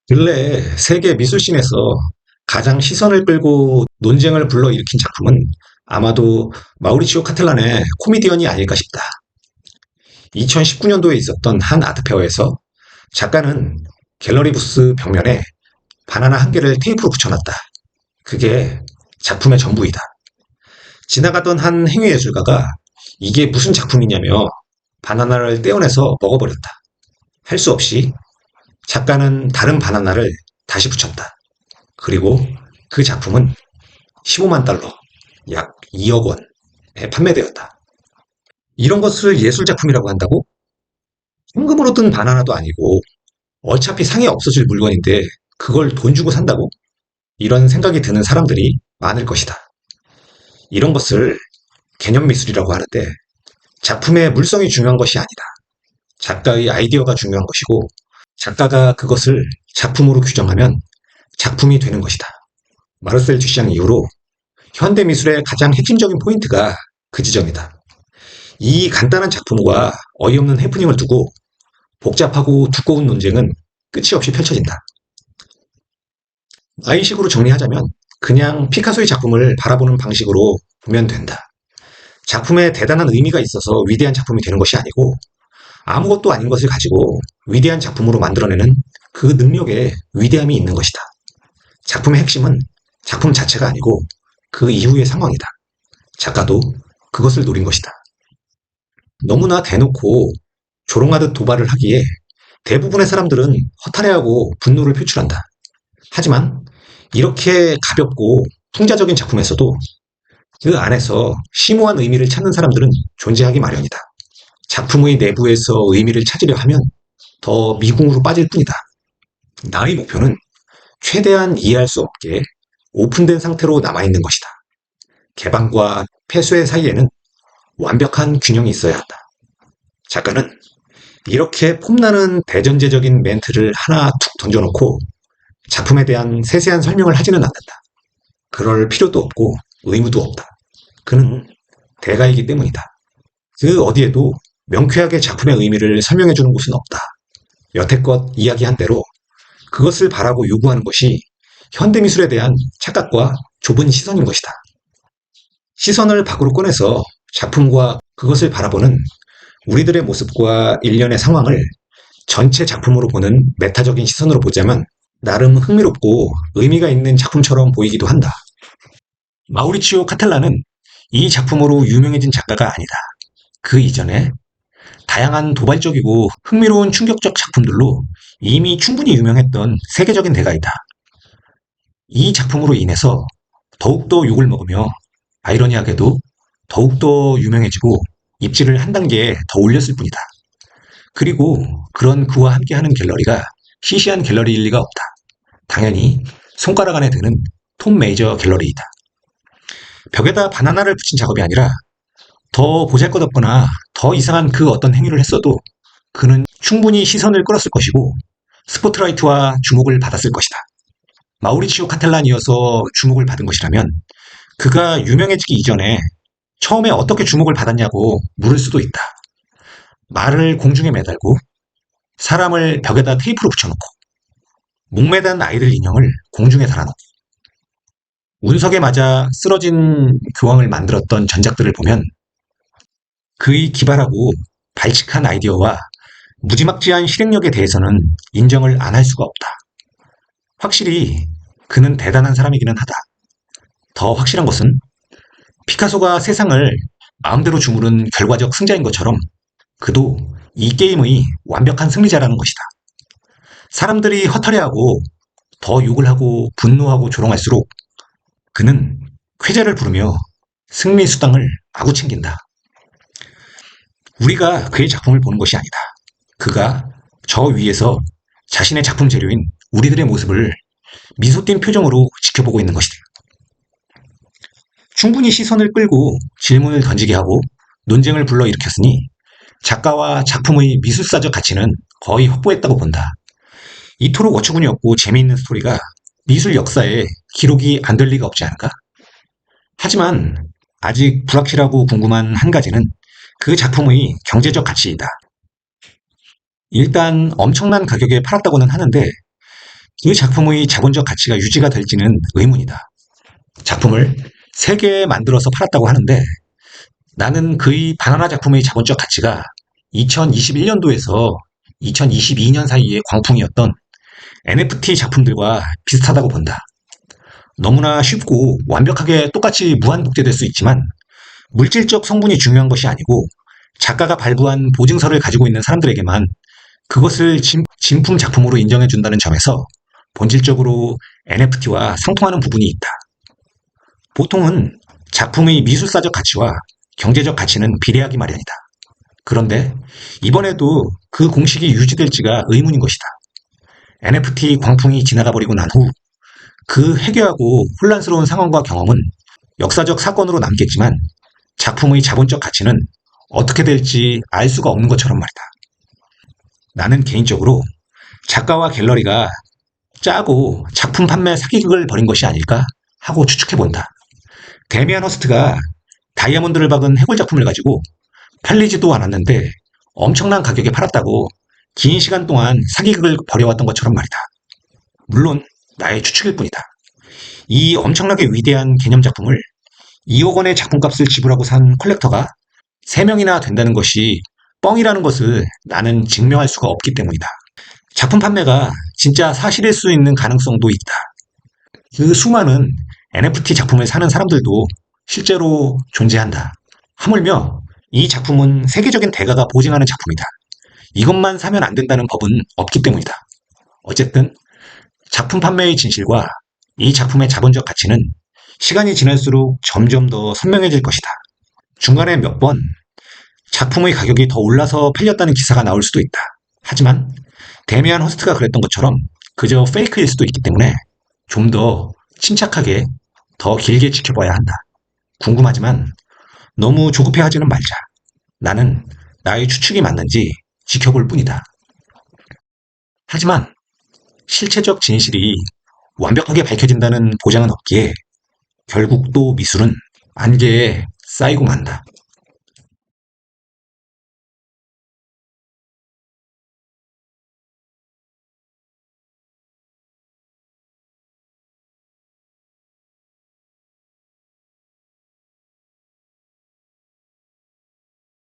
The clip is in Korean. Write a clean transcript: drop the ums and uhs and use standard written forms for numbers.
근래 세계 미술씬에서 가장 시선을 끌고 논쟁을 불러일으킨 작품은 아마도 마우리치오 카텔란의 코미디언이 아닐까 싶다. 2019년도에 있었던 한 아트페어에서 작가는 갤러리 부스 벽면에 바나나 한 개를 테이프로 붙여놨다. 그게 작품의 전부이다. 지나가던 한 행위예술가가 이게 무슨 작품이냐며 바나나를 떼어내서 먹어버렸다. 할 수 없이 작가는 다른 바나나를 다시 붙였다. 그리고 그 작품은 15만 달러, 약 2억 원에 판매되었다. 이런 것을 예술작품이라고 한다고? 현금으로 뜬 바나나도 아니고 어차피 상에 없어질 물건인데 그걸 돈 주고 산다고? 이런 생각이 드는 사람들이 많을 것이다. 이런 것을 개념미술이라고 하는데 작품의 물성이 중요한 것이 아니다. 작가의 아이디어가 중요한 것이고 작가가 그것을 작품으로 규정하면 작품이 되는 것이다. 마르셀 듀샹 이후로 현대 미술의 가장 핵심적인 포인트가 그 지점이다. 이 간단한 작품과 어이없는 해프닝을 두고 복잡하고 두꺼운 논쟁은 끝이 없이 펼쳐진다. 나이식으로 정리하자면 그냥 피카소의 작품을 바라보는 방식으로 보면 된다. 작품에 대단한 의미가 있어서 위대한 작품이 되는 것이 아니고 아무것도 아닌 것을 가지고 위대한 작품으로 만들어내는 그 능력에 위대함이 있는 것이다. 작품의 핵심은 작품 자체가 아니고 그 이후의 상황이다. 작가도 그것을 노린 것이다. 너무나 대놓고 조롱하듯 도발을 하기에 대부분의 사람들은 허탈해하고 분노를 표출한다. 하지만 이렇게 가볍고 풍자적인 작품에서도 그 안에서 심오한 의미를 찾는 사람들은 존재하기 마련이다. 작품의 내부에서 의미를 찾으려 하면 더 미궁으로 빠질 뿐이다. 나의 목표는 최대한 이해할 수 없게 오픈된 상태로 남아있는 것이다. 개방과 폐쇄 사이에는 완벽한 균형이 있어야 한다. 작가는 이렇게 폼나는 대전제적인 멘트를 하나 툭 던져놓고 작품에 대한 세세한 설명을 하지는 않는다. 그럴 필요도 없고 의무도 없다. 그는 대가이기 때문이다. 그 어디에도 명쾌하게 작품의 의미를 설명해주는 곳은 없다. 여태껏 이야기한 대로 그것을 바라고 요구하는 것이 현대미술에 대한 착각과 좁은 시선인 것이다. 시선을 밖으로 꺼내서 작품과 그것을 바라보는 우리들의 모습과 일련의 상황을 전체 작품으로 보는 메타적인 시선으로 보자면 나름 흥미롭고 의미가 있는 작품처럼 보이기도 한다. 마우리치오 카텔라는 이 작품으로 유명해진 작가가 아니다. 그 이전에 다양한 도발적이고 흥미로운 충격적 작품들로 이미 충분히 유명했던 세계적인 대가이다. 이 작품으로 인해서 더욱더 욕을 먹으며 아이러니하게도 더욱더 유명해지고 입지를 한 단계 더 올렸을 뿐이다. 그리고 그런 그와 함께하는 갤러리가 시시한 갤러리일 리가 없다. 당연히 손가락 안에 드는 톰 메이저 갤러리이다. 벽에다 바나나를 붙인 작업이 아니라 더 보잘것없거나 더 이상한 그 어떤 행위를 했어도 그는 충분히 시선을 끌었을 것이고 스포트라이트와 주목을 받았을 것이다. 마우리치오 카텔란이어서 주목을 받은 것이라면 그가 유명해지기 이전에 처음에 어떻게 주목을 받았냐고 물을 수도 있다. 말을 공중에 매달고 사람을 벽에다 테이프로 붙여놓고 목매단 아이들 인형을 공중에 달아놓고 운석에 맞아 쓰러진 교황을 만들었던 전작들을 보면 그의 기발하고 발칙한 아이디어와 무지막지한 실행력에 대해서는 인정을 안 할 수가 없다. 확실히 그는 대단한 사람이기는 하다. 더 확실한 것은 피카소가 세상을 마음대로 주무른 결과적 승자인 것처럼 그도 이 게임의 완벽한 승리자라는 것이다. 사람들이 허탈해하고 더 욕을 하고 분노하고 조롱할수록 그는 쾌재를 부르며 승리 수당을 마구 챙긴다. 우리가 그의 작품을 보는 것이 아니다. 그가 저 위에서 자신의 작품 재료인 우리들의 모습을 미소 띈 표정으로 지켜보고 있는 것이다. 충분히 시선을 끌고 질문을 던지게 하고 논쟁을 불러일으켰으니 작가와 작품의 미술사적 가치는 거의 확보했다고 본다. 이토록 어처구니 없고 재미있는 스토리가 미술 역사에 기록이 안 될 리가 없지 않을까? 하지만 아직 불확실하고 궁금한 한 가지는 그 작품의 경제적 가치이다. 일단 엄청난 가격에 팔았다고는 하는데 그 작품의 자본적 가치가 유지가 될지는 의문이다. 작품을 3개 만들어서 팔았다고 하는데 나는 그의 바나나 작품의 자본적 가치가 2021년도에서 2022년 사이의 광풍이었던 NFT 작품들과 비슷하다고 본다. 너무나 쉽고 완벽하게 똑같이 무한복제될 수 있지만 물질적 성분이 중요한 것이 아니고 작가가 발부한 보증서를 가지고 있는 사람들에게만 그것을 진품 작품으로 인정해준다는 점에서 본질적으로 NFT와 상통하는 부분이 있다. 보통은 작품의 미술사적 가치와 경제적 가치는 비례하기 마련이다. 그런데 이번에도 그 공식이 유지될지가 의문인 것이다. NFT 광풍이 지나가 버리고 난 후 그 해괴하고 혼란스러운 상황과 경험은 역사적 사건으로 남겠지만 작품의 자본적 가치는 어떻게 될지 알 수가 없는 것처럼 말이다. 나는 개인적으로 작가와 갤러리가 짜고 작품 판매 사기극을 벌인 것이 아닐까 하고 추측해본다. 데미안 허스트가 다이아몬드를 박은 해골 작품을 가지고 팔리지도 않았는데 엄청난 가격에 팔았다고 긴 시간 동안 사기극을 벌여왔던 것처럼 말이다. 물론 나의 추측일 뿐이다. 이 엄청나게 위대한 개념 작품을 2억 원의 작품값을 지불하고 산 컬렉터가 3명이나 된다는 것이 뻥이라는 것을 나는 증명할 수가 없기 때문이다. 작품 판매가 진짜 사실일 수 있는 가능성도 있다. 그 수많은 NFT 작품을 사는 사람들도 실제로 존재한다. 하물며 이 작품은 세계적인 대가가 보증하는 작품이다. 이것만 사면 안 된다는 법은 없기 때문이다. 어쨌든 작품 판매의 진실과 이 작품의 자본적 가치는 시간이 지날수록 점점 더 선명해질 것이다. 중간에 몇 번 작품의 가격이 더 올라서 팔렸다는 기사가 나올 수도 있다. 하지만 데미안 호스트가 그랬던 것처럼 그저 페이크일 수도 있기 때문에 좀 더 침착하게 더 길게 지켜봐야 한다. 궁금하지만 너무 조급해하지는 말자. 나는 나의 추측이 맞는지 지켜볼 뿐이다. 하지만 실체적 진실이 완벽하게 밝혀진다는 보장은 없기에 결국 또 미술은 안개에 쌓이고 만다.